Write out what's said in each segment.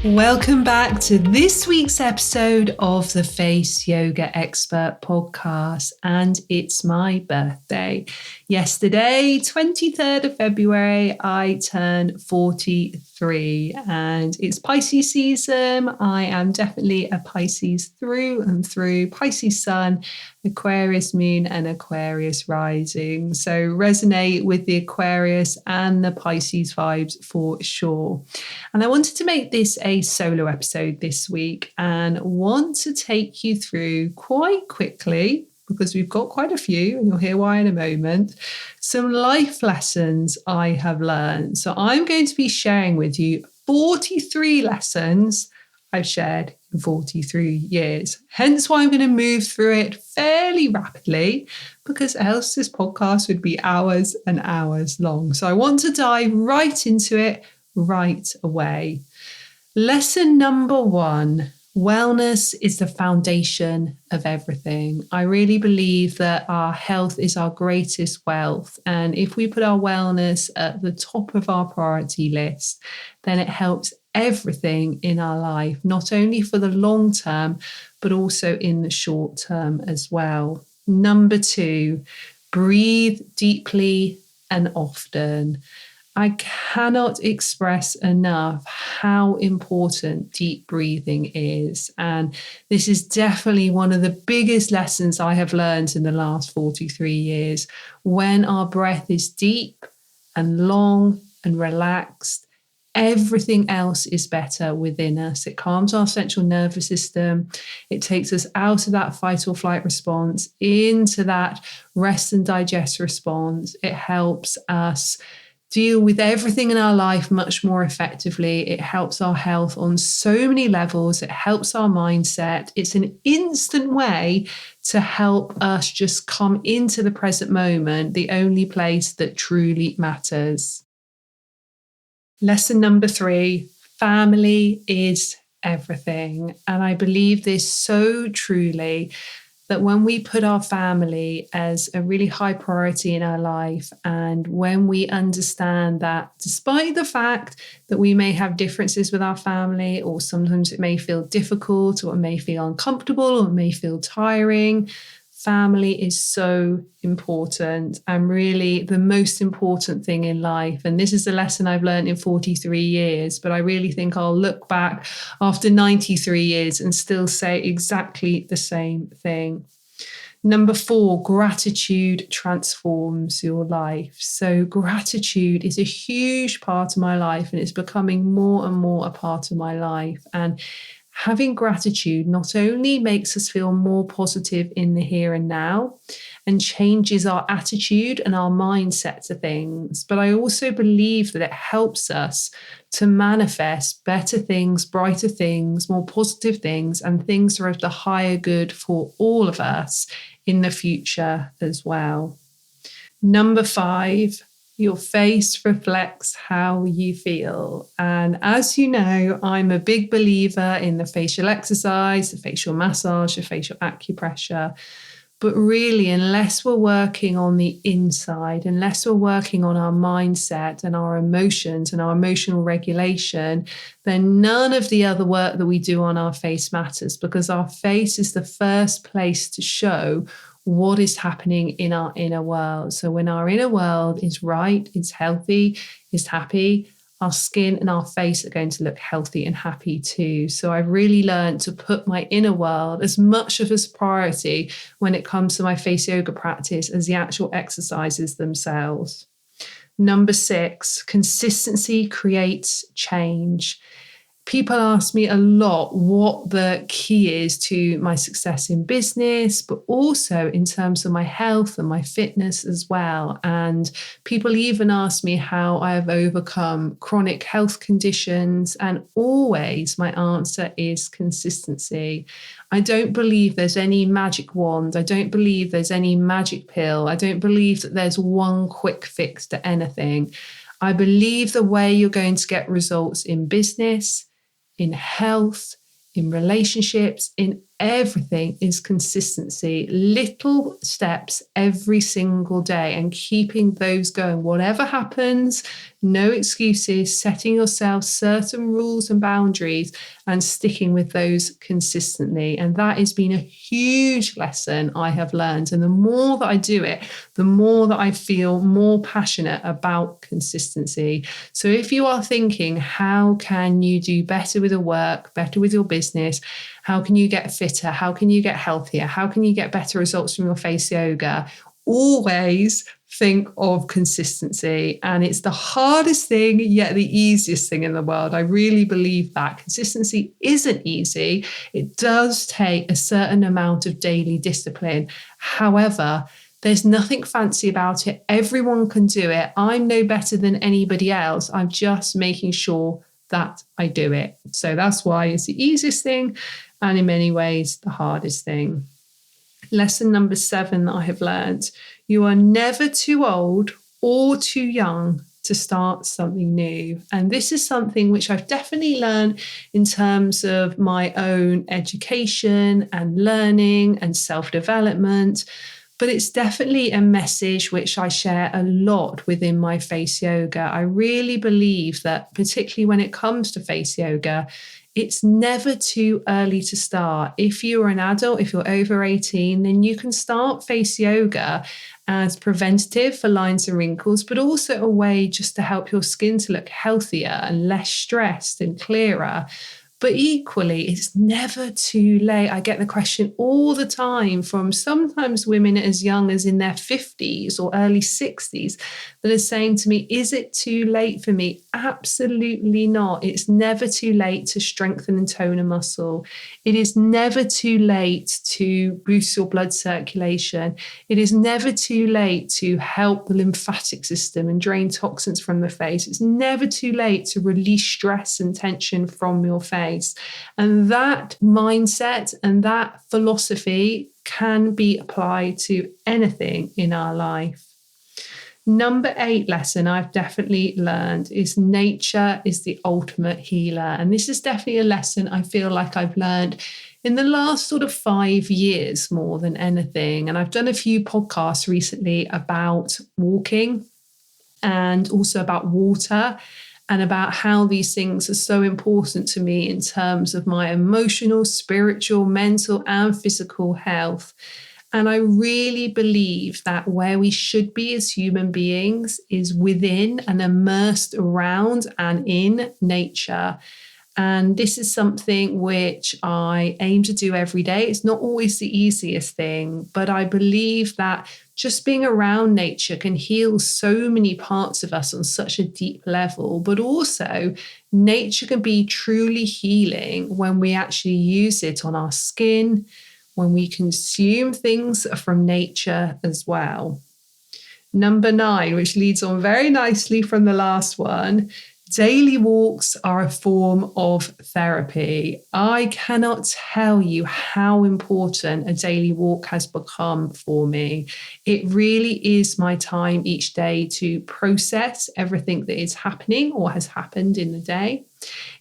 Welcome back to this week's episode of the Face Yoga Expert podcast, and it's my birthday. Yesterday, 23rd of February, I turned 43 and it's Pisces season. I am definitely a Pisces through and through, Pisces sun, Aquarius moon and Aquarius rising. So resonate with the Aquarius and the Pisces vibes for sure. And I wanted to make this a solo episode this week and want to take you through quite quickly, because we've got quite a few and you'll hear why in a moment, some life lessons I have learned. So I'm going to be sharing with you 43 lessons I've shared in 43 years. Hence why I'm going to move through it fairly rapidly, because else this podcast would be hours and hours long. So I want to dive right into it right away. Lesson number 1, wellness is the foundation of everything. I really believe that our health is our greatest wealth. And if we put our wellness at the top of our priority list, then it helps everything in our life, not only for the long term, but also in the short term as well. Number 2, breathe deeply and often. I cannot express enough how important deep breathing is. And this is definitely one of the biggest lessons I have learned in the last 43 years. When our breath is deep and long and relaxed, everything else is better within us. It calms our central nervous system. It takes us out of that fight or flight response into that rest and digest response. It helps us deal with everything in our life much more effectively. It helps our health on so many levels. It helps our mindset. It's an instant way to help us just come into the present moment, the only place that truly matters. Lesson number 3, family is everything. And I believe this so truly, that when we put our family as a really high priority in our life, and when we understand that despite the fact that we may have differences with our family, or sometimes it may feel difficult, or it may feel uncomfortable, or it may feel tiring, family is so important and really the most important thing in life. And this is a lesson I've learned in 43 years, but I really think I'll look back after 93 years and still say exactly the same thing. Number 4, gratitude transforms your life. So gratitude is a huge part of my life, and it's becoming more and more a part of my life. And having gratitude not only makes us feel more positive in the here and now and changes our attitude and our mindset to things, but I also believe that it helps us to manifest better things, brighter things, more positive things, and things that are of the higher good for all of us in the future as well. Number 5, your face reflects how you feel. And as you know, I'm a big believer in the facial exercise, the facial massage, the facial acupressure. But really, unless we're working on the inside, unless we're working on our mindset and our emotions and our emotional regulation, then none of the other work that we do on our face matters, because our face is the first place to show what is happening in our inner world. So when our inner world is right, it's healthy, is happy, our skin and our face are going to look healthy and happy too. So I've really learned to put my inner world as much of a priority when it comes to my face yoga practice as the actual exercises themselves. Number 6, consistency creates change. People ask me a lot what the key is to my success in business, but also in terms of my health and my fitness as well. And people even ask me how I have overcome chronic health conditions. And always my answer is consistency. I don't believe there's any magic wand. I don't believe there's any magic pill. I don't believe that there's one quick fix to anything. I believe the way you're going to get results in business, in health, in relationships, in everything is consistency, little steps every single day, and keeping those going. Whatever happens, no excuses, setting yourself certain rules and boundaries and sticking with those consistently. And that has been a huge lesson I have learned. And the more that I do it, the more that I feel more passionate about consistency. So if you are thinking, how can you do better with your work, better with your business? How can you get fitter? How can you get healthier? How can you get better results from your face yoga? Always think of consistency. And it's the hardest thing, yet the easiest thing in the world. I really believe that. Consistency isn't easy. It does take a certain amount of daily discipline. However, there's nothing fancy about it. Everyone can do it. I'm no better than anybody else. I'm just making sure that I do it. So that's why it's the easiest thing, and in many ways, the hardest thing. Lesson number 7 that I have learned: you are never too old or too young to start something new. And this is something which I've definitely learned in terms of my own education and learning and self-development. But it's definitely a message which I share a lot within my face yoga. I really believe that, particularly when it comes to face yoga, it's never too early to start. If you're an adult, if you're over 18, then you can start face yoga as preventative for lines and wrinkles, but also a way just to help your skin to look healthier and less stressed and clearer. But equally, it's never too late. I get the question all the time from sometimes women as young as in their 50s or early 60s that are saying to me, is it too late for me? Absolutely not. It's never too late to strengthen and tone a muscle. It is never too late to boost your blood circulation. It is never too late to help the lymphatic system and drain toxins from the face. It's never too late to release stress and tension from your face. And that mindset and that philosophy can be applied to anything in our life. Number 8 lesson I've definitely learned is nature is the ultimate healer. And this is definitely a lesson I feel like I've learned in the last sort of 5 years more than anything. And I've done a few podcasts recently about walking and also about water, and about how these things are so important to me in terms of my emotional, spiritual, mental, and physical health. And I really believe that where we should be as human beings is within and immersed around and in nature. And this is something which I aim to do every day. It's not always the easiest thing, but I believe that just being around nature can heal so many parts of us on such a deep level. But also, nature can be truly healing when we actually use it on our skin, when we consume things from nature as well. Number 9, which leads on very nicely from the last one: daily walks are a form of therapy. I cannot tell you how important a daily walk has become for me. It really is my time each day to process everything that is happening or has happened in the day.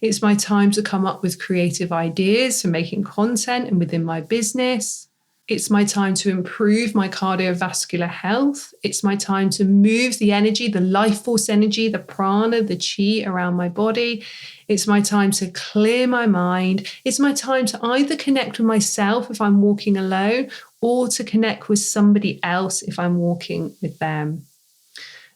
It's my time to come up with creative ideas for making content and within my business. It's my time to improve my cardiovascular health. It's my time to move the energy, the life force energy, the prana, the chi around my body. It's my time to clear my mind. It's my time to either connect with myself if I'm walking alone, or to connect with somebody else if I'm walking with them.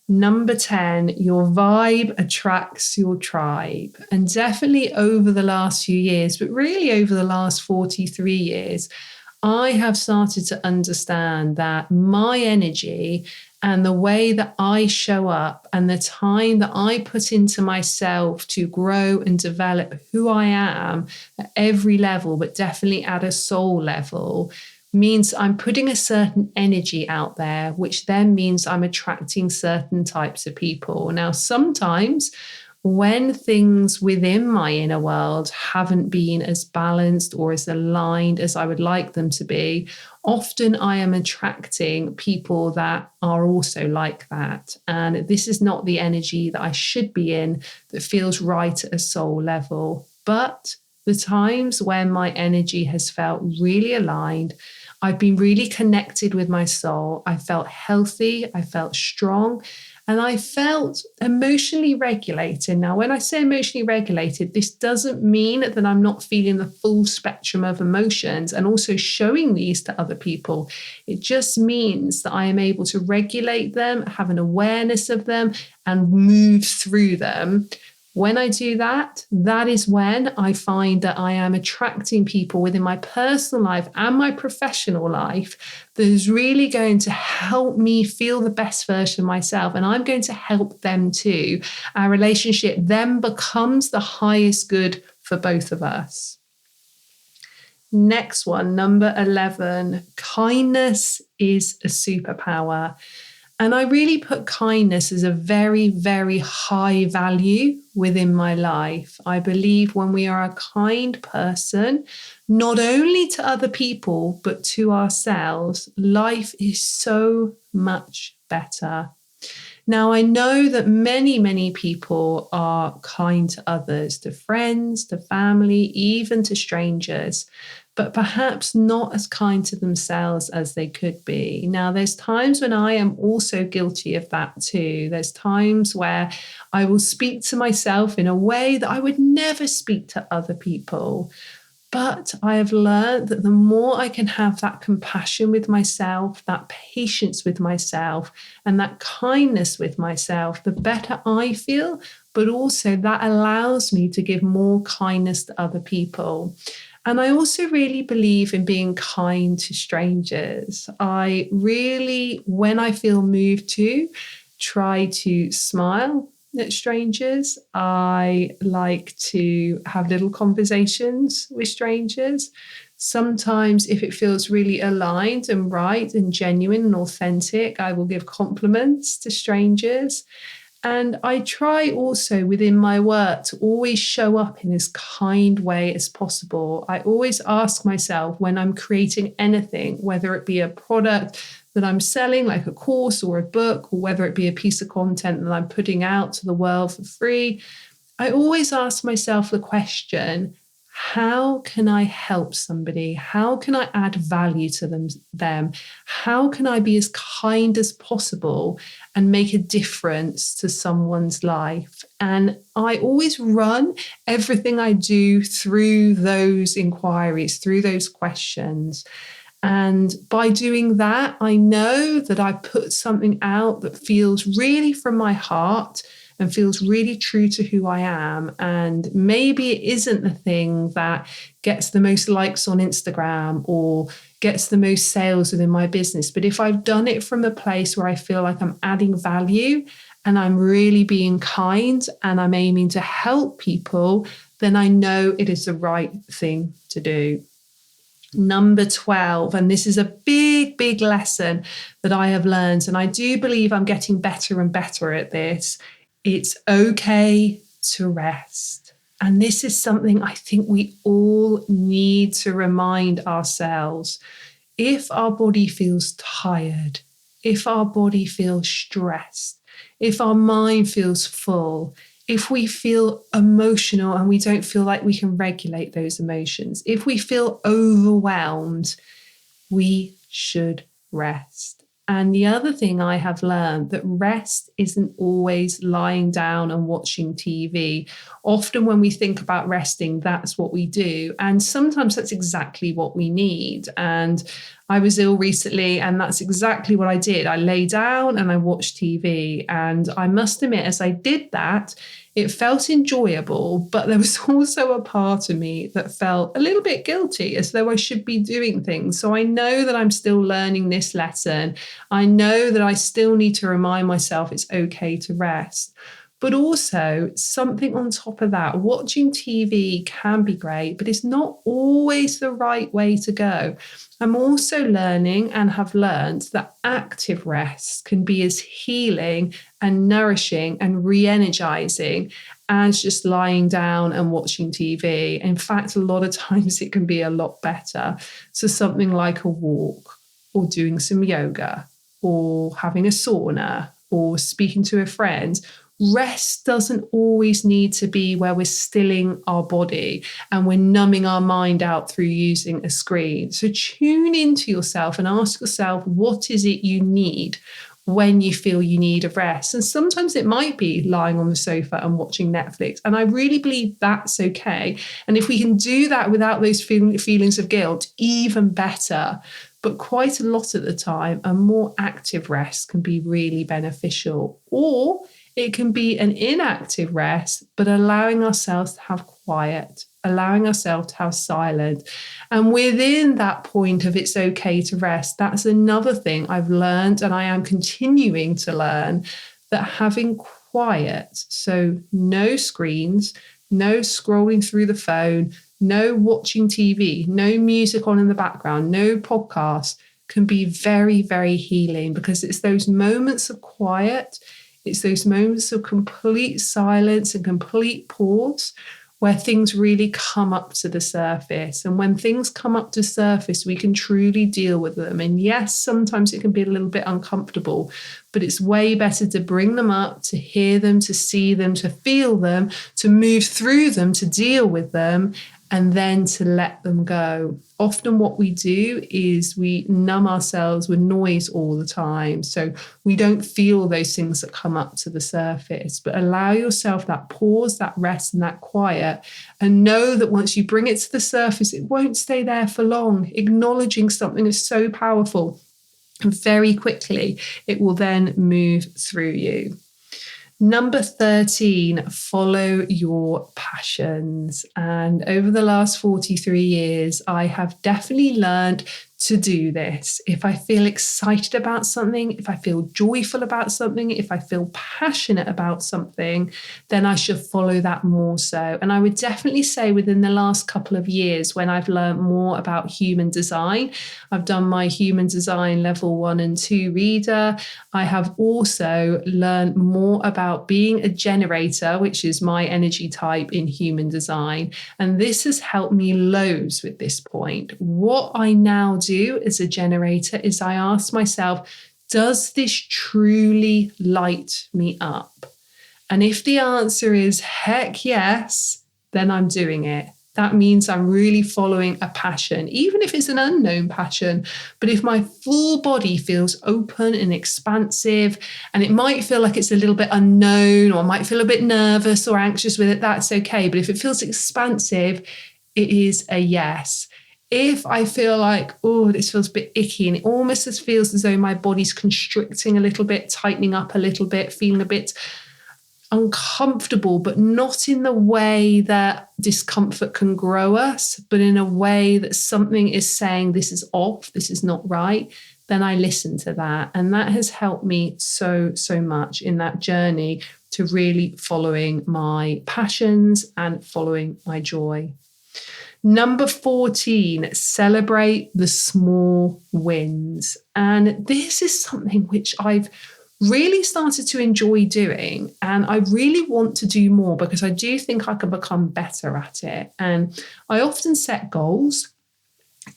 Number 10, your vibe attracts your tribe. And definitely over the last few years, but really over the last 43 years, I have started to understand that my energy and the way that I show up and the time that I put into myself to grow and develop who I am at every level, but definitely at a soul level, means I'm putting a certain energy out there, which then means I'm attracting certain types of people. Now, sometimes when things within my inner world haven't been as balanced or as aligned as I would like them to be, often I am attracting people that are also like that. And this is not the energy that I should be in that feels right at a soul level. But The times when my energy has felt really aligned, I've been really connected with my soul. I felt healthy, I felt strong, and I felt emotionally regulated. Now, when I say emotionally regulated, this doesn't mean that I'm not feeling the full spectrum of emotions and also showing these to other people. It just means that I am able to regulate them, have an awareness of them, and move through them. When I do that, that is when I find that I am attracting people within my personal life and my professional life that is really going to help me feel the best version of myself. And I'm going to help them too. Our relationship then becomes the highest good for both of us. Next one, number 11, kindness is a superpower. And I really put kindness as a very, very high value within my life. I believe when we are a kind person, not only to other people, but to ourselves, life is so much better. Now, I know that many, many people are kind to others, to friends, to family, even to strangers, but perhaps not as kind to themselves as they could be. Now, there's times when I am also guilty of that too. There's times where I will speak to myself in a way that I would never speak to other people. But I have learned that the more I can have that compassion with myself, that patience with myself, and that kindness with myself, the better I feel. But also that allows me to give more kindness to other people. And I also really believe in being kind to strangers. I really, when I feel moved to, try to smile at strangers. I like to have little conversations with strangers. Sometimes, if it feels really aligned and right and genuine and authentic, I will give compliments to strangers. And I try also within my work to always show up in as kind way as possible. I always ask myself when I'm creating anything, whether it be a product that I'm selling, like a course or a book, or whether it be a piece of content that I'm putting out to the world for free, I always ask myself the question, how can I help somebody? How can I add value to them? How can I be as kind as possible and make a difference to someone's life? And I always run everything I do through those inquiries, through those questions. And by doing that, I know that I put something out that feels really from my heart and feels really true to who I am. And maybe it isn't the thing that gets the most likes on Instagram or gets the most sales within my business. But if I've done it from a place where I feel like I'm adding value and I'm really being kind and I'm aiming to help people, then I know it is the right thing to do. Number 12, and this is a big, big lesson that I have learned, and I do believe I'm getting better and better at this. It's okay to rest. And this is something I think we all need to remind ourselves. If our body feels tired, if our body feels stressed, if our mind feels full, if we feel emotional and we don't feel like we can regulate those emotions, if we feel overwhelmed, we should rest. And the other thing I have learned that rest isn't always lying down and watching TV. Often when we think about resting, that's what we do. And sometimes that's exactly what we need. And I was ill recently, and that's exactly what I did. I lay down and I watched TV. And I must admit, as I did that, it felt enjoyable, but there was also a part of me that felt a little bit guilty, as though I should be doing things. So I know that I'm still learning this lesson. I know that I still need to remind myself it's okay to rest. But also something on top of that, watching TV can be great, but it's not always the right way to go. I'm also learning and have learned that active rest can be as healing and nourishing and re-energizing as just lying down and watching TV. In fact, a lot of times it can be a lot better. So something like a walk or doing some yoga or having a sauna or speaking to a friend, rest doesn't always need to be where we're stilling our body and we're numbing our mind out through using a screen. So tune into yourself and ask yourself, what is it you need when you feel you need a rest? And sometimes it might be lying on the sofa and watching Netflix. And I really believe that's okay. And if we can do that without those feelings of guilt, even better. But quite a lot of the time, a more active rest can be really beneficial. Or it can be an inactive rest, but allowing ourselves to have quiet, allowing ourselves to have silence. And within that point of it's okay to rest, that's another thing I've learned, and I am continuing to learn, that having quiet, so no screens, no scrolling through the phone, no watching TV, no music on in the background, no podcasts, can be very, very healing, because it's those moments of quiet, it's those moments of complete silence and complete pause where things really come up to the surface. And when things come up to the surface, we can truly deal with them. And yes, sometimes it can be a little bit uncomfortable, but it's way better to bring them up, to hear them, to see them, to feel them, to move through them, to deal with them, and then to let them go. Often what we do is we numb ourselves with noise all the time. So we don't feel those things that come up to the surface, but allow yourself that pause, that rest and that quiet, and know that once you bring it to the surface, it won't stay there for long. Acknowledging something is so powerful, and very quickly it will then move through you. Number 13, follow your passions. And over the last 43 years, I have definitely learned to do this. If I feel excited about something, if I feel joyful about something, if I feel passionate about something, then I should follow that more so. And I would definitely say within the last couple of years, when I've learned more about human design, I've done my human design level 1 and 2 reader. I have also learned more about being a generator, which is my energy type in human design. And this has helped me loads with this point. What I now do as a generator is I ask myself, does this truly light me up? And if the answer is heck yes, then I'm doing it. That means I'm really following a passion, even if it's an unknown passion. But if my full body feels open and expansive, and it might feel like it's a little bit unknown, or I might feel a bit nervous or anxious with it, that's okay. But if it feels expansive, it is a yes. If I feel like, oh, this feels a bit icky, and it almost just feels as though my body's constricting a little bit, tightening up a little bit, feeling a bit uncomfortable, but not in the way that discomfort can grow us, but in a way that something is saying this is off, this is not right, then I listen to that. And that has helped me so much in that journey to really following my passions and following my joy. Number 14, celebrate the small wins. And this is something which I've really started to enjoy doing, and I really want to do more because I do think I can become better at it. And I often set goals.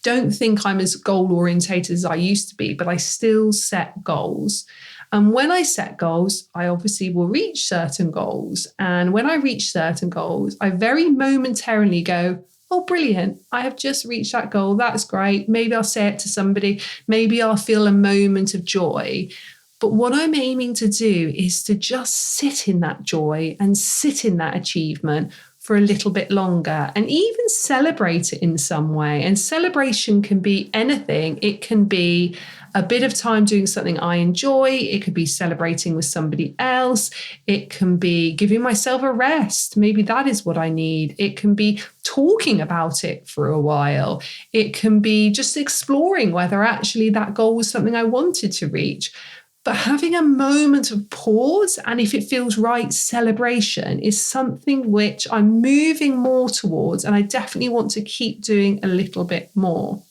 Don't think I'm as goal orientated as I used to be, but I still set goals. And when I set goals, I obviously will reach certain goals. And when I reach certain goals, I very momentarily go, oh, brilliant, I have just reached that goal. That's great. Maybe I'll say it to somebody. Maybe I'll feel a moment of joy. But what I'm aiming to do is to just sit in that joy and sit in that achievement for a little bit longer, and even celebrate it in some way. And celebration can be anything. It can be a bit of time doing something I enjoy. It could be celebrating with somebody else. It can be giving myself a rest. Maybe that is what I need. It can be talking about it for a while. It can be just exploring whether actually that goal was something I wanted to reach. But having a moment of pause, and if it feels right, celebration, is something which I'm moving more towards, and I definitely want to keep doing a little bit more.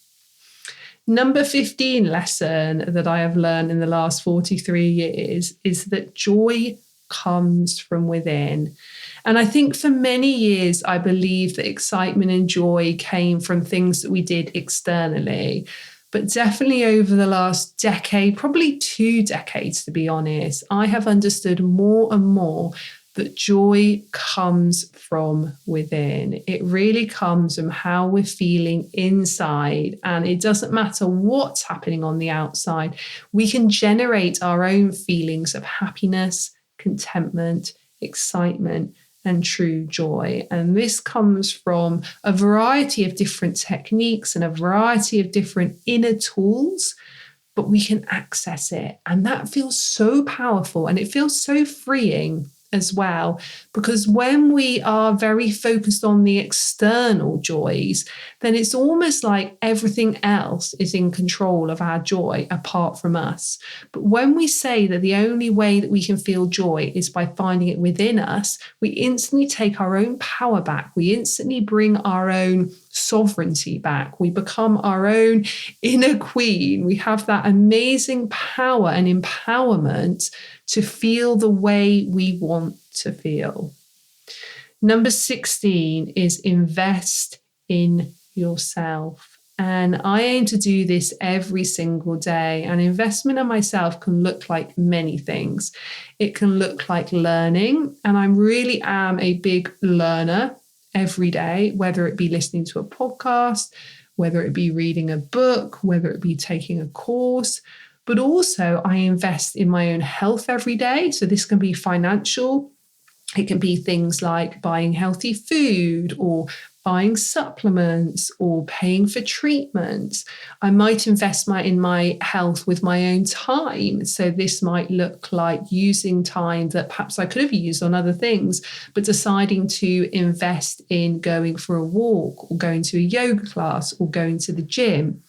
Number 15 lesson that I have learned in the last 43 years is that joy comes from within. And I think for many years, I believed that excitement and joy came from things that we did externally. But definitely over the last decade, probably 2 decades, to be honest, I have understood more and more that joy comes from within. It really comes from how we're feeling inside. And it doesn't matter what's happening on the outside. We can generate our own feelings of happiness, contentment, excitement, and true joy. And this comes from a variety of different techniques and a variety of different inner tools, but we can access it. And that feels so powerful and it feels so freeing as well, because when we are very focused on the external joys, then it's almost like everything else is in control of our joy apart from us. But when we say that the only way that we can feel joy is by finding it within us, we instantly take our own power back. We instantly bring our own sovereignty back. We become our own inner queen. We have that amazing power and empowerment to feel the way we want to feel. Number 16 is invest in yourself. And I aim to do this every single day. And investment in myself can look like many things. It can look like learning. And I really am a big learner every day, whether it be listening to a podcast, whether it be reading a book, whether it be taking a course. But also I invest in my own health every day. So this can be financial. It can be things like buying healthy food or buying supplements or paying for treatments. I might invest in my health with my own time. So this might look like using time that perhaps I could have used on other things, but deciding to invest in going for a walk or going to a yoga class or going to the gym.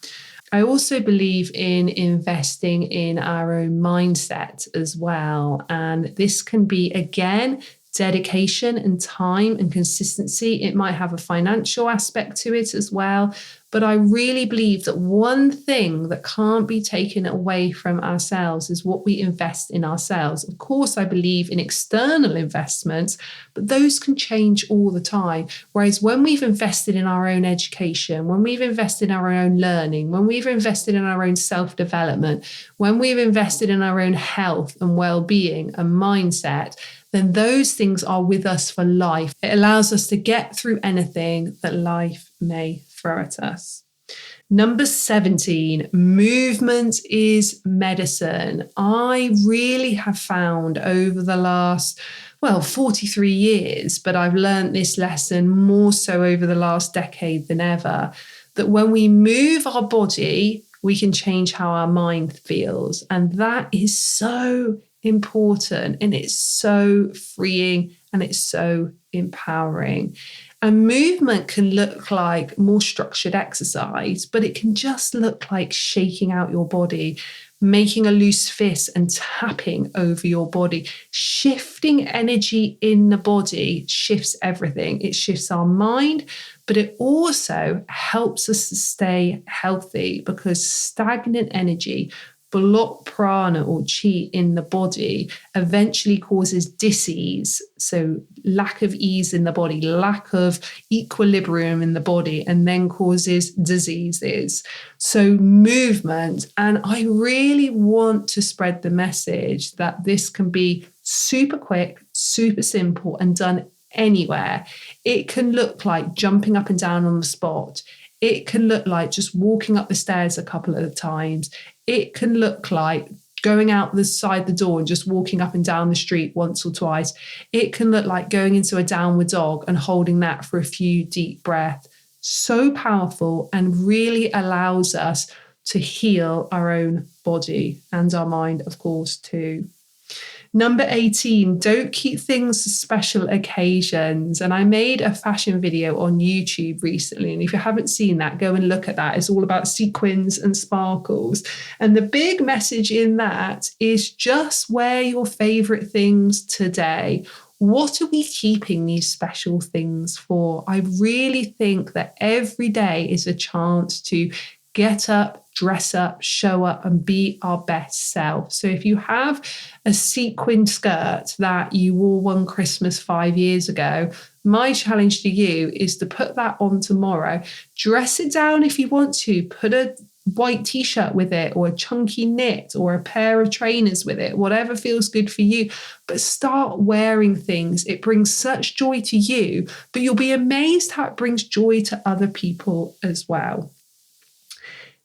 I also believe in investing in our own mindset as well. And this can be, again, dedication and time and consistency. It might have a financial aspect to it as well. But I really believe that one thing that can't be taken away from ourselves is what we invest in ourselves. Of course, I believe in external investments, but those can change all the time. Whereas when we've invested in our own education, when we've invested in our own learning, when we've invested in our own self-development, when we've invested in our own health and well-being and mindset, then those things are with us for life. It allows us to get through anything that life may throw at us. Number 17, movement is medicine. I really have found over the last 43 years, but I've learned this lesson more so over the last decade than ever, that when we move our body, we can change how our mind feels. And that is so important, and it's so freeing, and it's so empowering. And movement can look like more structured exercise, but it can just look like shaking out your body, making a loose fist and tapping over your body. Shifting energy in the body shifts everything. It shifts our mind, but it also helps us to stay healthy, because stagnant energy, block prana or chi in the body, eventually causes dis-ease, so lack of ease in the body, lack of equilibrium in the body, and then causes diseases. So movement, and I really want to spread the message that this can be super quick, super simple, and done anywhere. It can look like jumping up and down on the spot. It can look like just walking up the stairs a couple of times. It can look like going out the side of the door and just walking up and down the street once or twice. It can look like going into a downward dog and holding that for a few deep breaths. So powerful, and really allows us to heal our own body and our mind, of course, too. Number 18, don't keep things for special occasions. And I made a fashion video on YouTube recently. And if you haven't seen that, go and look at that. It's all about sequins and sparkles. And the big message in that is just wear your favorite things today. What are we keeping these special things for? I really think that every day is a chance to get up, dress up, show up, and be our best self. So if you have a sequined skirt that you wore one Christmas 5 years ago, my challenge to you is to put that on tomorrow. Dress it down if you want to. Put a white t-shirt with it, or a chunky knit, or a pair of trainers with it, whatever feels good for you. But start wearing things. It brings such joy to you, but you'll be amazed how it brings joy to other people as well.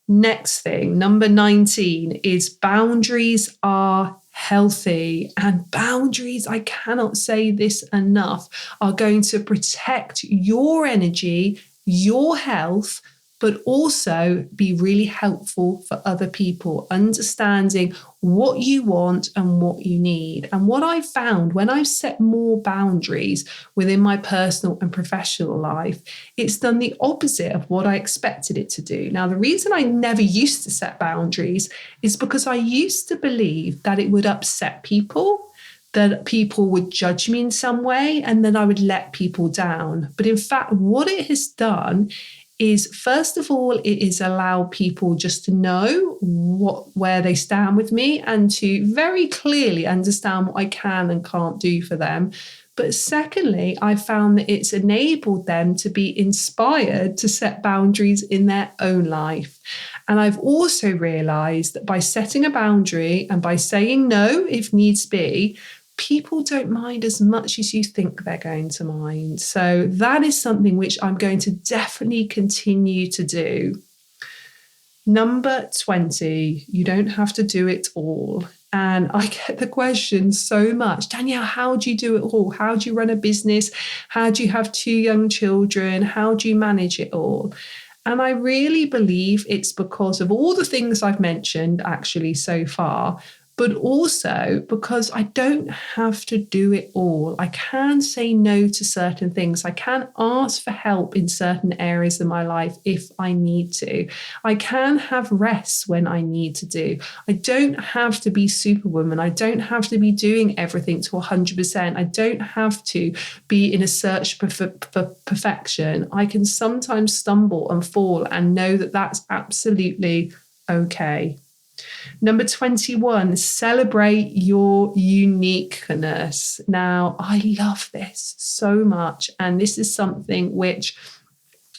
Next thing, number 19, is boundaries are healthy. And boundaries, I cannot say this enough, are going to protect your energy, your health, but also be really helpful for other people, understanding what you want and what you need. And what I've found when I've set more boundaries within my personal and professional life, it's done the opposite of what I expected it to do. Now, the reason I never used to set boundaries is because I used to believe that it would upset people, that people would judge me in some way, and then I would let people down. But in fact, what it has done is, first of all, it is allow people just to know where they stand with me and to very clearly understand what I can and can't do for them. But secondly, I found that it's enabled them to be inspired to set boundaries in their own life. And I've also realized that by setting a boundary and by saying no, if needs be, people don't mind as much as you think they're going to mind. So that is something which I'm going to definitely continue to do. Number 20, you don't have to do it all. And I get the question so much, Danielle, how do you do it all? How do you run a business? How do you have 2 young children? How do you manage it all? And I really believe it's because of all the things I've mentioned actually so far, but also because I don't have to do it all. I can say no to certain things. I can ask for help in certain areas of my life if I need to. I can have rest when I need to do. I don't have to be superwoman. I don't have to be doing everything to 100%. I don't have to be in a search for perfection. I can sometimes stumble and fall and know that that's absolutely okay. Number 21, celebrate your uniqueness. Now, I love this so much, and this is something which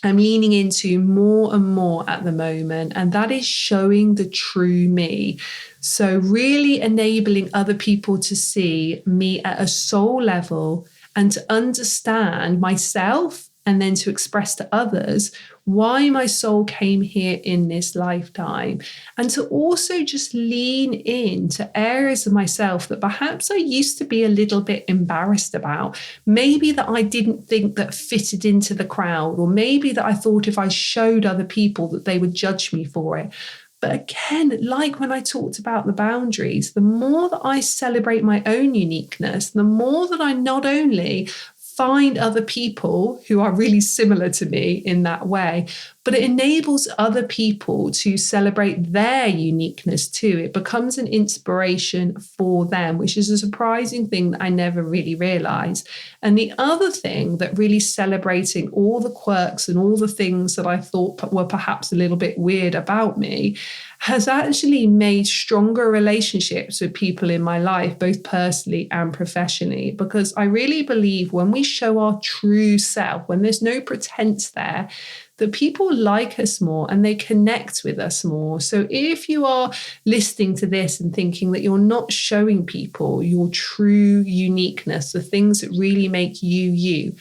I'm leaning into more and more at the moment, and that is showing the true me. So really enabling other people to see me at a soul level and to understand myself, and then to express to others why my soul came here in this lifetime, and to also just lean into areas of myself that perhaps I used to be a little bit embarrassed about, maybe that I didn't think that fitted into the crowd, or maybe that I thought if I showed other people that they would judge me for it. But again, like when I talked about the boundaries, the more that I celebrate my own uniqueness, the more that I not only find other people who are really similar to me in that way, but it enables other people to celebrate their uniqueness too. It becomes an inspiration for them, which is a surprising thing that I never really realized. And the other thing that really celebrating all the quirks and all the things that I thought were perhaps a little bit weird about me has actually made stronger relationships with people in my life, both personally and professionally, because I really believe when we show our true self, when there's no pretense there, that people like us more and they connect with us more. So if you are listening to this and thinking that you're not showing people your true uniqueness, the things that really make you, you,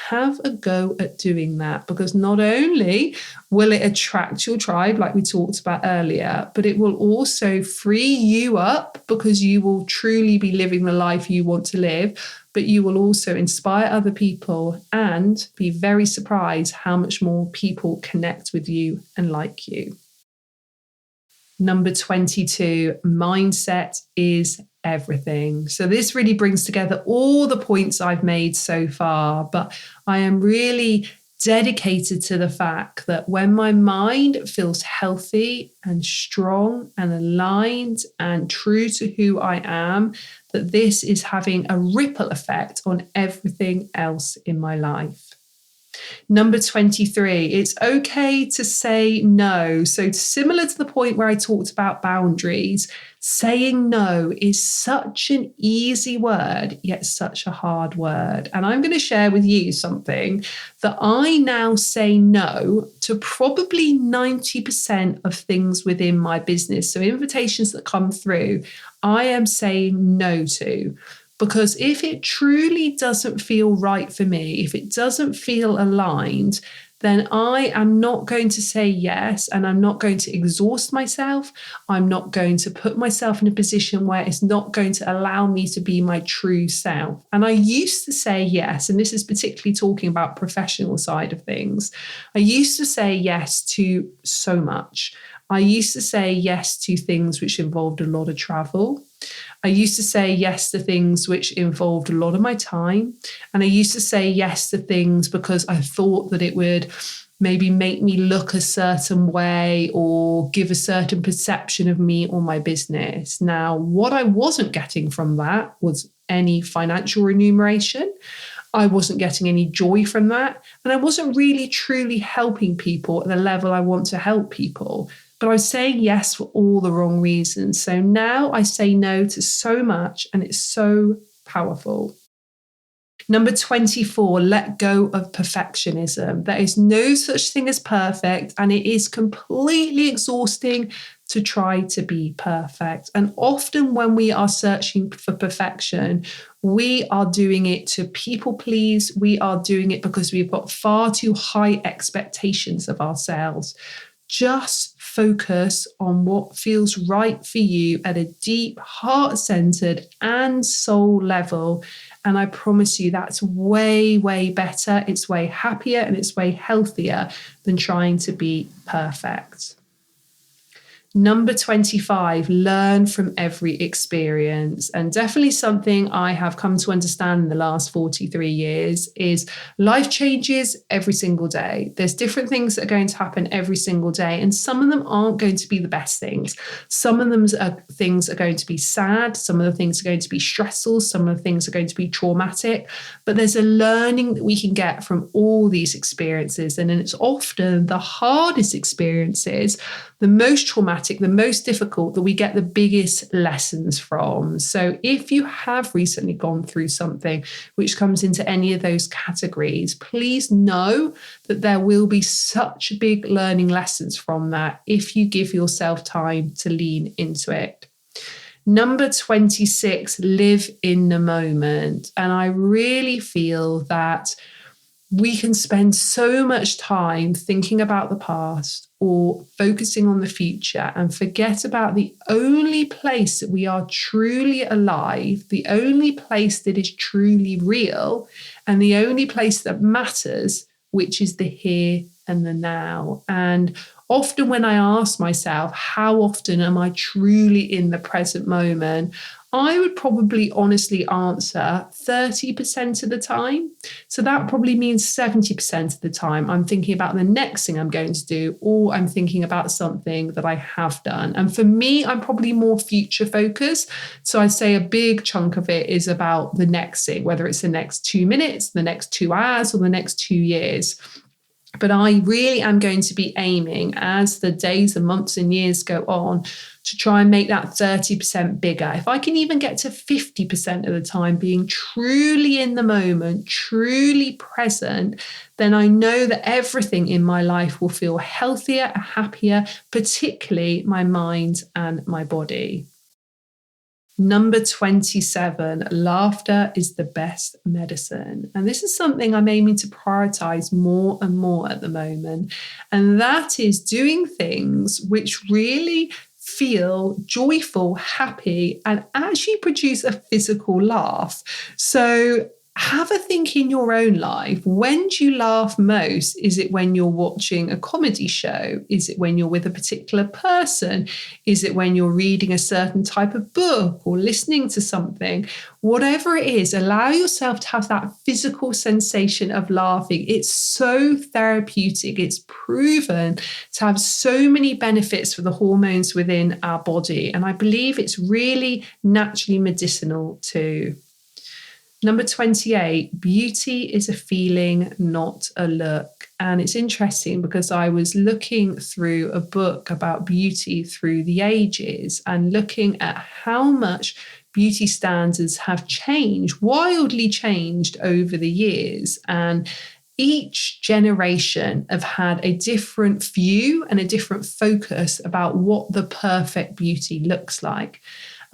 have a go at doing that, because not only will it attract your tribe, like we talked about earlier, but it will also free you up because you will truly be living the life you want to live. But you will also inspire other people and be very surprised how much more people connect with you and like you. Number 22, mindset is everything. So this really brings together all the points I've made so far, but I am really dedicated to the fact that when my mind feels healthy and strong and aligned and true to who I am, that this is having a ripple effect on everything else in my life. Number 23, it's okay to say no. So similar to the point where I talked about boundaries, saying no is such an easy word, yet such a hard word. And I'm going to share with you something that I now say no to probably 90% of things within my business. So invitations that come through, I am saying no to. Because if it truly doesn't feel right for me, if it doesn't feel aligned, then I am not going to say yes, and I'm not going to exhaust myself. I'm not going to put myself in a position where it's not going to allow me to be my true self. And I used to say yes, and this is particularly talking about professional side of things. I used to say yes to so much. I used to say yes to things which involved a lot of travel. I used to say yes to things which involved a lot of my time. And I used to say yes to things because I thought that it would maybe make me look a certain way or give a certain perception of me or my business. Now, what I wasn't getting from that was any financial remuneration. I wasn't getting any joy from that. And I wasn't really truly helping people at the level I want to help people. But I was saying yes for all the wrong reasons. So now I say no to so much, and it's so powerful. Number 24, let go of perfectionism. There is no such thing as perfect, and it is completely exhausting to try to be perfect. And often when we are searching for perfection, we are doing it to people please. We are doing it because we've got far too high expectations of ourselves. Just focus on what feels right for you at a deep, heart-centered and soul level. And I promise you that's way, way better. It's way happier and it's way healthier than trying to be perfect. Number 25, learn from every experience. And definitely something I have come to understand in the last 43 years is life changes every single day. There's different things that are going to happen every single day. And some of them aren't going to be the best things. Some of them things are going to be sad. Some of the things are going to be stressful. Some of the things are going to be traumatic. But there's a learning that we can get from all these experiences. And it's often the hardest experiences, the most traumatic, the most difficult, that we get the biggest lessons from. So if you have recently gone through something which comes into any of those categories, please know that there will be such big learning lessons from that if you give yourself time to lean into it. Number 26, live in the moment. And I really feel that we can spend so much time thinking about the past or focusing on the future and forget about the only place that we are truly alive, the only place that is truly real, and the only place that matters, which is the here and the now. And often when I ask myself, how often am I truly in the present moment? I would probably honestly answer 30% of the time. So that probably means 70% of the time I'm thinking about the next thing I'm going to do, or I'm thinking about something that I have done. And for me, I'm probably more future focused. So I'd say a big chunk of it is about the next thing, whether it's the next 2 minutes, the next 2 hours, or the next 2 years. But I really am going to be aiming, as the days and months and years go on, to try and make that 30% bigger. If I can even get to 50% of the time being truly in the moment, truly present, then I know that everything in my life will feel healthier, happier, particularly my mind and my body. Number 27, laughter is the best medicine. And this is something I'm aiming to prioritize more and more at the moment. And that is doing things which really feel joyful, happy, and actually produce a physical laugh. So have a think in your own life. When do you laugh most? Is it when you're watching a comedy show? Is it when you're with a particular person? Is it when you're reading a certain type of book or listening to something? Whatever it is, allow yourself to have that physical sensation of laughing. It's so therapeutic. It's proven to have so many benefits for the hormones within our body. And I believe it's really naturally medicinal too. Number 28, beauty is a feeling, not a look. And it's interesting because I was looking through a book about beauty through the ages and looking at how much beauty standards have changed, wildly changed over the years. And each generation have had a different view and a different focus about what the perfect beauty looks like.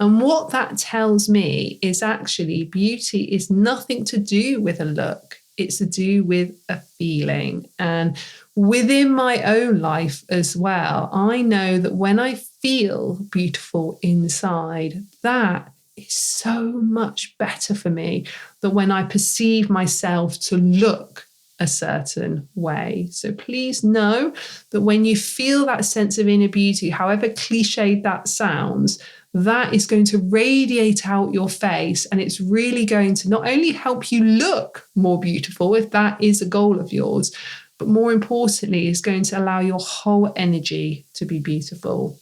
And what that tells me is actually beauty is nothing to do with a look. It's to do with a feeling. And within my own life as well, I know that when I feel beautiful inside, that is so much better for me than when I perceive myself to look a certain way. So please know that when you feel that sense of inner beauty, however cliched that sounds, that is going to radiate out your face, and it's really going to not only help you look more beautiful, if that is a goal of yours, but more importantly, is going to allow your whole energy to be beautiful.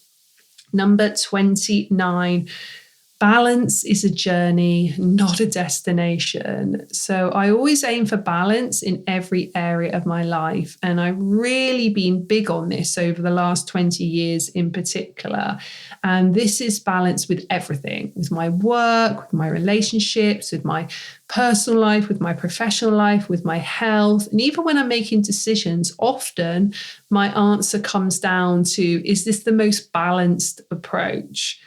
Number 29, balance is a journey, not a destination. So I always aim for balance in every area of my life. And I've really been big on this over the last 20 years in particular. And this is balance with everything, with my work, with my relationships, with my personal life, with my professional life, with my health. And even when I'm making decisions, often my answer comes down to, is this the most balanced approach?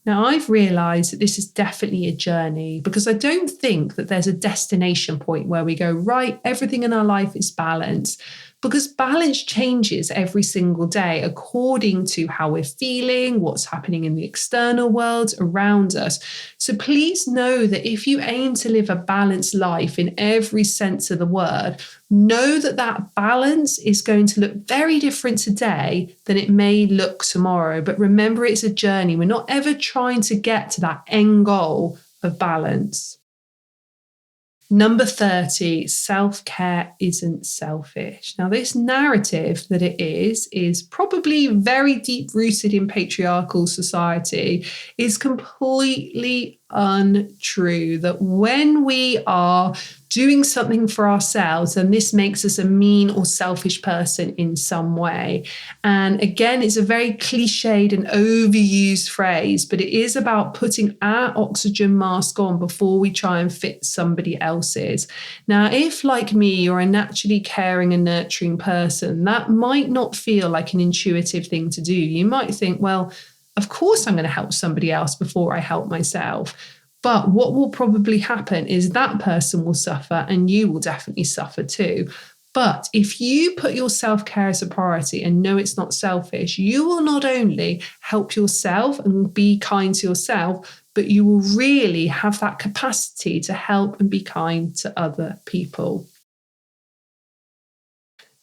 Now, I've realised that this is definitely a journey because I don't think that there's a destination point where we go, right, everything in our life is balanced, because balance changes every single day according to how we're feeling, what's happening in the external world around us. So please know that if you aim to live a balanced life in every sense of the word, know that that balance is going to look very different today than it may look tomorrow. But remember, it's a journey. We're not ever trying to get to that end goal of balance. Number 30, self-care isn't selfish. Now, this narrative that it is probably very deep-rooted in patriarchal society, is completely untrue. That when we are doing something for ourselves, and this makes us a mean or selfish person in some way. And again, it's a very cliched and overused phrase, but it is about putting our oxygen mask on before we try and fit somebody else's. Now, if like me, you're a naturally caring and nurturing person, that might not feel like an intuitive thing to do. You might think, well, of course I'm going to help somebody else before I help myself. But what will probably happen is that person will suffer and you will definitely suffer too. But if you put your self-care as a priority and know it's not selfish, you will not only help yourself and be kind to yourself, but you will really have that capacity to help and be kind to other people.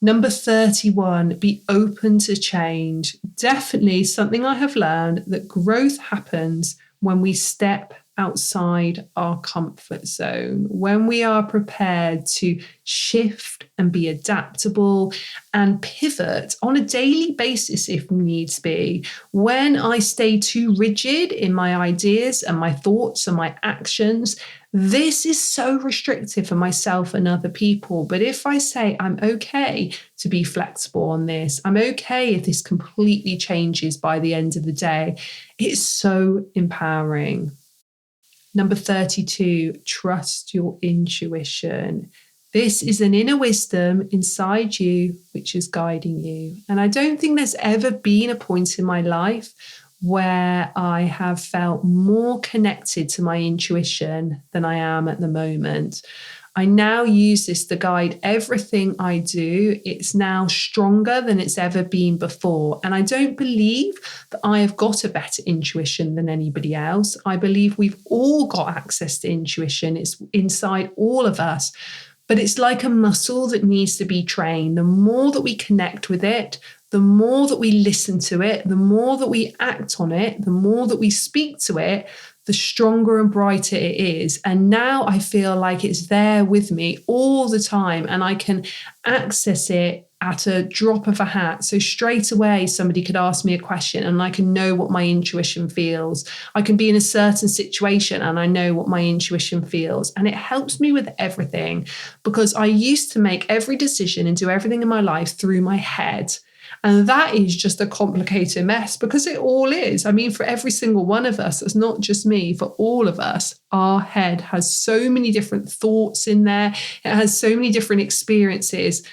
Number 31, be open to change. Definitely something I have learned, that growth happens when we step outside our comfort zone, when we are prepared to shift and be adaptable and pivot on a daily basis if needs be. When I stay too rigid in my ideas and my thoughts and my actions, this is so restrictive for myself and other people. But if I say, I'm okay to be flexible on this, I'm okay if this completely changes by the end of the day, it's so empowering. Number 32, trust your intuition. This is an inner wisdom inside you which is guiding you. And I don't think there's ever been a point in my life where I have felt more connected to my intuition than I am at the moment. I now use this to guide everything I do. It's now stronger than it's ever been before. And I don't believe that I have got a better intuition than anybody else. I believe we've all got access to intuition. It's inside all of us. But it's like a muscle that needs to be trained. The more that we connect with it, the more that we listen to it, the more that we act on it, the more that we speak to it, the stronger and brighter it is. And now I feel like it's there with me all the time and I can access it at a drop of a hat. So straight away, somebody could ask me a question and I can know what my intuition feels. I can be in a certain situation and I know what my intuition feels. And it helps me with everything, because I used to make every decision and do everything in my life through my head. And that is just a complicated mess, because it all is. I mean, for every single one of us, it's not just me, for all of us, our head has so many different thoughts in there. It has so many different experiences.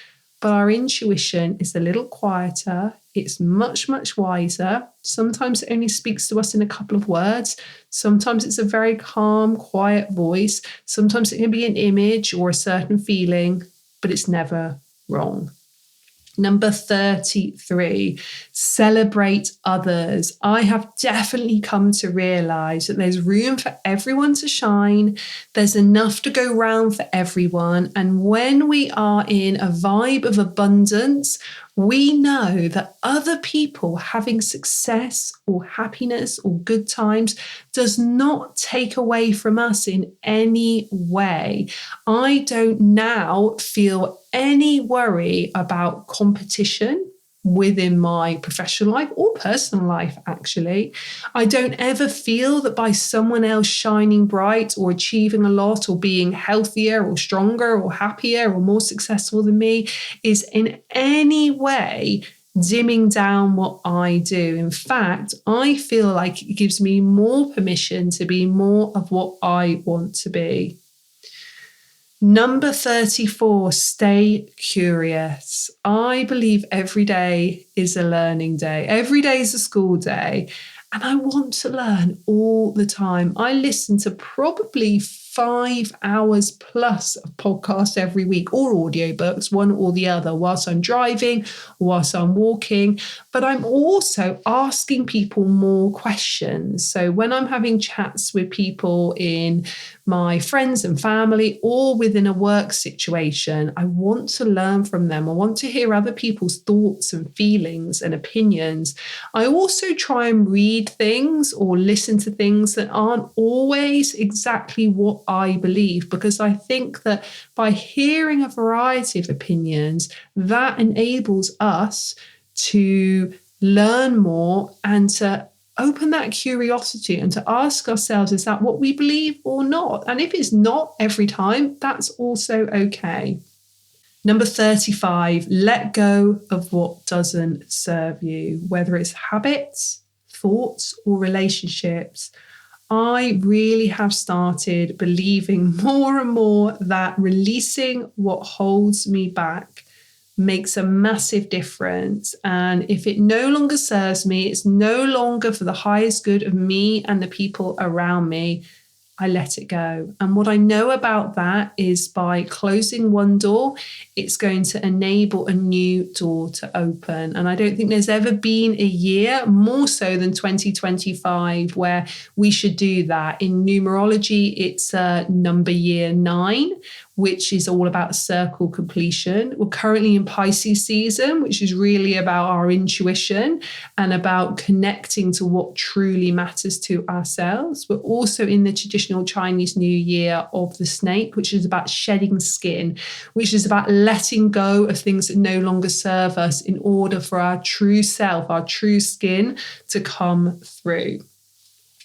But our intuition is a little quieter. It's much, much wiser. Sometimes it only speaks to us in a couple of words. Sometimes it's a very calm, quiet voice. Sometimes it can be an image or a certain feeling, but it's never wrong. Number 33, celebrate others. I have definitely come to realize that there's room for everyone to shine. There's enough to go round for everyone. And when we are in a vibe of abundance, we know that other people having success or happiness or good times does not take away from us in any way. I don't now feel any worry about competition within my professional life or personal life, actually. I don't ever feel that by someone else shining bright or achieving a lot or being healthier or stronger or happier or more successful than me is in any way dimming down what I do. In fact, I feel like it gives me more permission to be more of what I want to be. Number 34, stay curious. I believe every day is a learning day. Every day is a school day. And I want to learn all the time. I listen to probably 5 hours plus of podcasts every week, or audiobooks, one or the other, whilst I'm driving, whilst I'm walking. But I'm also asking people more questions. So when I'm having chats with people in my friends and family or within a work situation, I want to learn from them. I want to hear other people's thoughts and feelings and opinions. I also try and read things or listen to things that aren't always exactly what I believe, because I think that by hearing a variety of opinions, that enables us to learn more and to open that curiosity and to ask ourselves, is that what we believe or not? And if it's not every time, that's also okay. Number 35, let go of what doesn't serve you, whether it's habits, thoughts, or relationships. I really have started believing more and more that releasing what holds me back makes a massive difference. And if it no longer serves me, it's no longer for the highest good of me and the people around me, I let it go. And what I know about that is by closing one door, it's going to enable a new door to open. And I don't think there's ever been a year more so than 2025 where we should do that. In numerology, it's number year 9, which is all about circle completion. We're currently in Pisces season, which is really about our intuition and about connecting to what truly matters to ourselves. We're also in the traditional Chinese New Year of the snake, which is about shedding skin, which is about letting go of things that no longer serve us in order for our true self, our true skin to come through.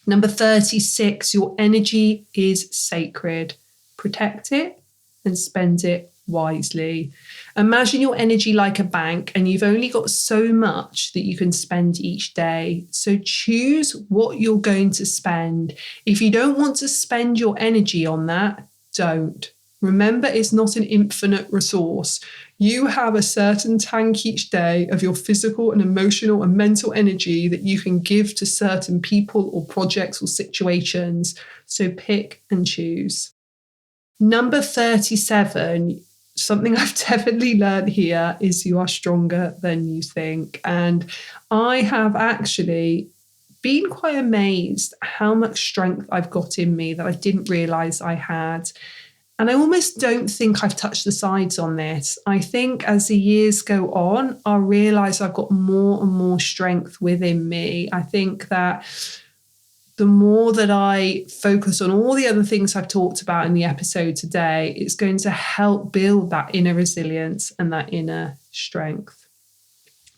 Number 36, your energy is sacred. Protect it and spend it wisely. Imagine your energy like a bank, and you've only got so much that you can spend each day. So choose what you're going to spend. If you don't want to spend your energy on that, don't. Remember, it's not an infinite resource. You have a certain tank each day of your physical and emotional and mental energy that you can give to certain people or projects or situations. So pick and choose. Number 37, something I've definitely learned here is you are stronger than you think. And I have actually been quite amazed how much strength I've got in me that I didn't realize I had. And I almost don't think I've touched the sides on this. I think as the years go on, I'll realize I've got more and more strength within me. I think that the more that I focus on all the other things I've talked about in the episode today, it's going to help build that inner resilience and that inner strength.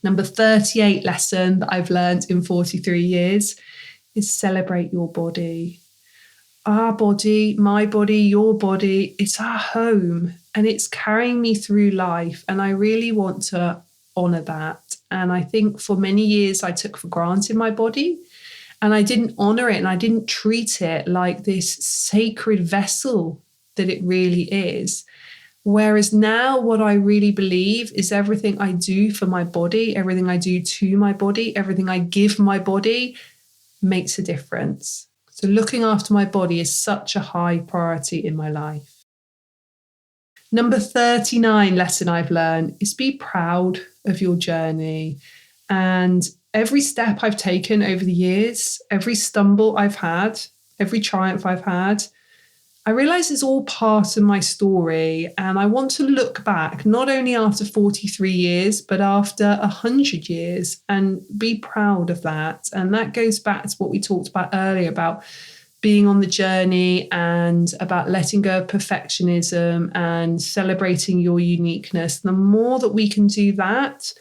Number 38 lesson that I've learned in 43 years is celebrate your body. Our body, my body, your body, it's our home and it's carrying me through life. And I really want to honour that. And I think for many years I took for granted my body. And I didn't honour it and I didn't treat it like this sacred vessel that it really is. Whereas now what I really believe is everything I do for my body, everything I do to my body, everything I give my body makes a difference. So looking after my body is such a high priority in my life. Number 39 lesson I've learned is be proud of your journey. And every step I've taken over the years, every stumble I've had, every triumph I've had, I realise it's all part of my story. And I want to look back, not only after 43 years, but after 100 years and be proud of that. And that goes back to what we talked about earlier about being on the journey and about letting go of perfectionism and celebrating your uniqueness. The more that we can do that,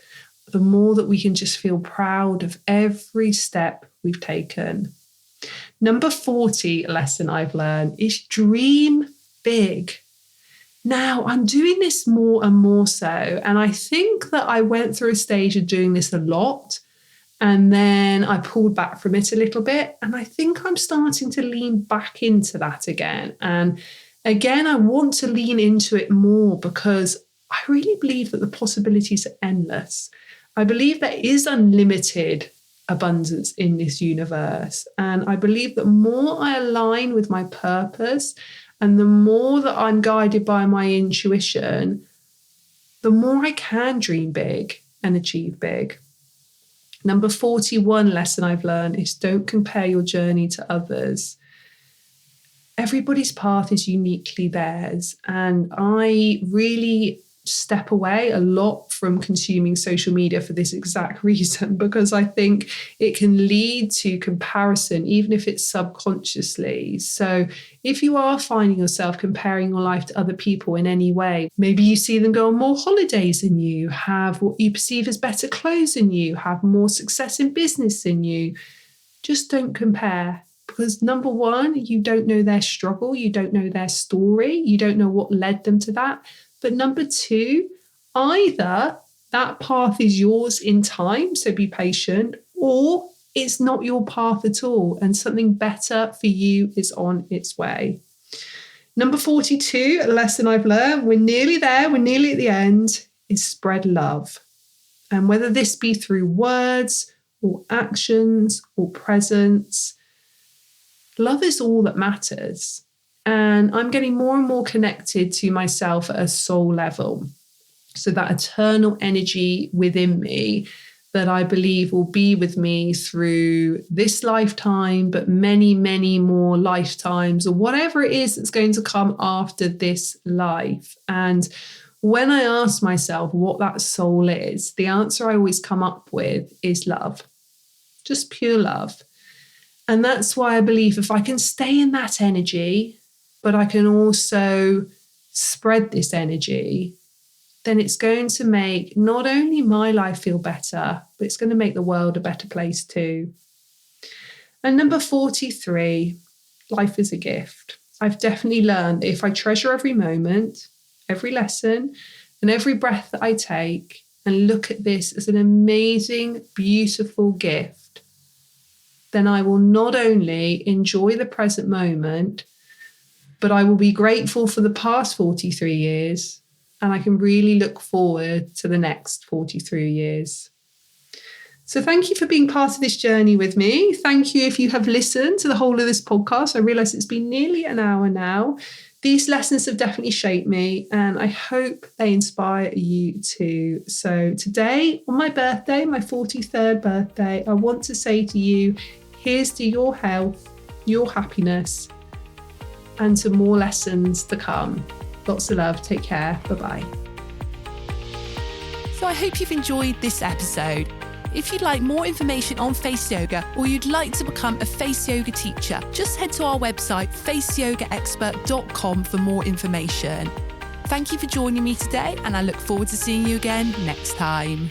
the more that we can just feel proud of every step we've taken. Number 40 lesson I've learned is dream big. Now, I'm doing this more and more so, and I think that I went through a stage of doing this a lot, and then I pulled back from it a little bit, and I think I'm starting to lean back into that again. And again, I want to lean into it more because I really believe that the possibilities are endless. I believe there is unlimited abundance in this universe. And I believe that more I align with my purpose and the more that I'm guided by my intuition, the more I can dream big and achieve big. Number 41 lesson I've learned is don't compare your journey to others. Everybody's path is uniquely theirs. And I really step away a lot from consuming social media for this exact reason, because I think it can lead to comparison, even if it's subconsciously. So if you are finding yourself comparing your life to other people in any way, maybe you see them go on more holidays than you, have what you perceive as better clothes than you, have more success in business than you, just don't compare. Because number one, you don't know their struggle, you don't know their story, you don't know what led them to that. But number two, either that path is yours in time, so be patient, or it's not your path at all and something better for you is on its way. Number 42, a lesson I've learned, we're nearly there, we're nearly at the end, is spread love. And whether this be through words or actions or presence, love is all that matters. And I'm getting more and more connected to myself at a soul level. So that eternal energy within me that I believe will be with me through this lifetime, but many, many more lifetimes, or whatever it is that's going to come after this life. And when I ask myself what that soul is, the answer I always come up with is love, just pure love. And that's why I believe if I can stay in that energy, but I can also spread this energy, then it's going to make not only my life feel better, but it's going to make the world a better place too. And number 43, life is a gift. I've definitely learned that if I treasure every moment, every lesson, and every breath that I take, and look at this as an amazing, beautiful gift, then I will not only enjoy the present moment, but I will be grateful for the past 43 years, and I can really look forward to the next 43 years. So thank you for being part of this journey with me. Thank you if you have listened to the whole of this podcast. I realise it's been nearly an hour now. These lessons have definitely shaped me, and I hope they inspire you too. So today, on my birthday, my 43rd birthday, I want to say to you, here's to your health, your happiness, and to more lessons to come. Lots of love. Take care. Bye-bye. So I hope you've enjoyed this episode. if you'd like more information on face yoga or you'd like to become a face yoga teacher, just head to our website faceyogaexpert.com for more information. Thank you for joining me today, and I look forward to seeing you again next time.